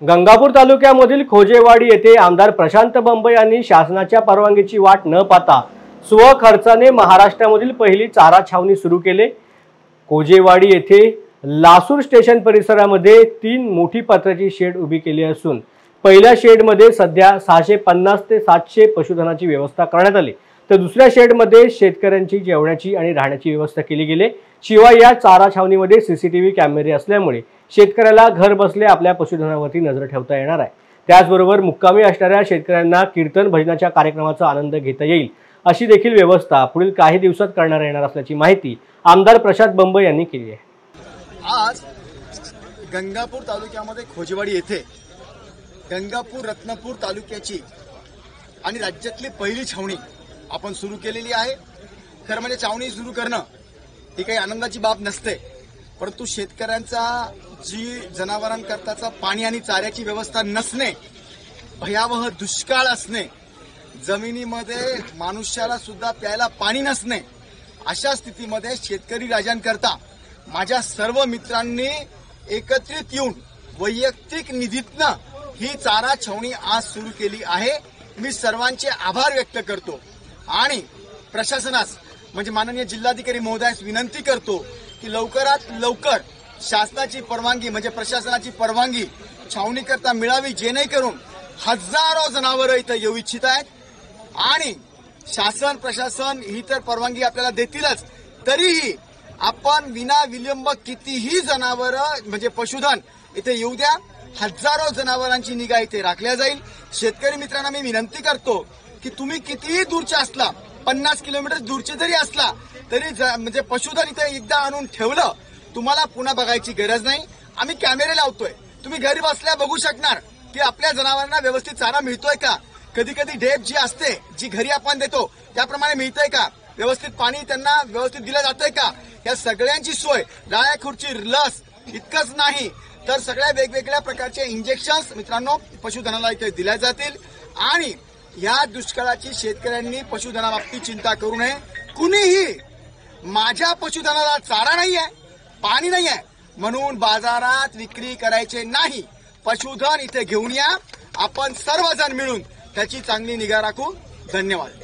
गंगापूर तालुक्यामधील खोजेवाडी येथे आमदार प्रशांत बंब यांनी शासनाच्या परवानगीची वाट न पाहता स्वखर्चाने महाराष्ट्रामधील पहिली चारा छावणी सुरू केली। खोजेवाडी येथे लासूर स्टेशन परिसरामध्ये 3 मोठी पत्र्याची शेड उभी केली असून पहिल्या शेडमध्ये सध्या 650 ते 700 पशुधनाची व्यवस्था करण्यात आली, तर दुसऱ्या शेडमध्ये शेतकऱ्यांची जेवणाची आणि राहण्याची व्यवस्था केली गेली। शिवाय या चारा छावणीमध्ये सीसीटीव्ही कॅमेरे असल्यामुळे शेतकऱ्याला घर बसले आपल्या पशुधनावरती नजर ठेवता येणार आहे। त्याचबरोबर मुक्कामी असणाऱ्या शेतकऱ्यांना कीर्तन भजनाच्या कार्यक्रमाचा आनंद घेता येईल अशी देखील व्यवस्था पुढील काही दिवसात करण्यात येणार असल्याची माहिती आमदार प्रशांत बंब यांनी केली आहे। आज गंगापूर तालुक्यामध्ये खोजेवाडी येथे गंगापूर रत्नापूर तालुक्याची आणि राज्यातली पहिली छावणी आपण सुरू केलेली आहे। खरं म्हणजे छावणी सुरू करणं ही काही आनंदाची बाब नसते, परंतु शेतकऱ्यांचा जी जनावरांकरताचा पाणी आणि चाऱ्याची व्यवस्था नसणे, भयावह दुष्काळ असणे, जमिनीमध्ये मनुष्याला सुद्धा प्यायला पाणी नसणे, अशा स्थितीमध्ये शेतकरी राजांकरता माझ्या सर्व मित्रांनी एकत्रित येऊन वैयक्तिक निधीतनं ही चारा छावणी आज सुरू केली आहे। मी सर्वांचे आभार व्यक्त करतो आणि प्रशासनास म्हणजे माननीय जिल्हाधिकारी महोदयास विनंती करतो की लवकरात लवकर शासनाची परवानगी म्हणजे प्रशासनाची परवानगी छावणी करता मिळावी, जेणेकरून हजारो जनावरं इथं येऊ इच्छित आहेत आणि शासन प्रशासन ही तर परवानगी आपल्याला देतीलच, तरीही आपण विना विलंब कितीही जनावरं म्हणजे पशुधन इथे येऊ द्या। हजारो जनावरांची निगा इथे राखल्या जाईल। शेतकरी मित्रांना मी विनंती करतो की तुम्ही कितीही दूरचे असला, 50 किलोमीटर दूरचे जरी असला तरी म्हणजे पशुधन इथे एकदा आणून ठेवलं तुम्हाला पुन्हा बघायची गरज नाही। आम्ही कॅमेरे लावतोय, तुम्ही घरी बसल्या बघू शकणार की आपल्या जनावरांना व्यवस्थित चारा मिळतोय का, कधी कधी ढेप जी असते जी घरी आपण देतो त्याप्रमाणे मिळतंय का, व्यवस्थित पाणी त्यांना व्यवस्थित दिलं जातंय का, या सगळ्यांची सोय, डाळ्या खुर्ची लस इतकंच नाही तर सगळ्या वेगवेगळ्या प्रकारचे इंजेक्शन्स मित्रांनो पशुधनाला इथे दिल्या जातील आणि या दुष्काळाची शेतकऱ्यांनी पशुधनाबाबतीत चिंता करू नये। कुणीही माझ्या पशुधनाला चारा नाहीये, पाणी नाहीये म्हणून बाजारात विक्री करायचे नाही। पशुधन इथे घेऊन या, आपण सर्वजण मिळून त्याची चांगली निगा राखू। धन्यवाद।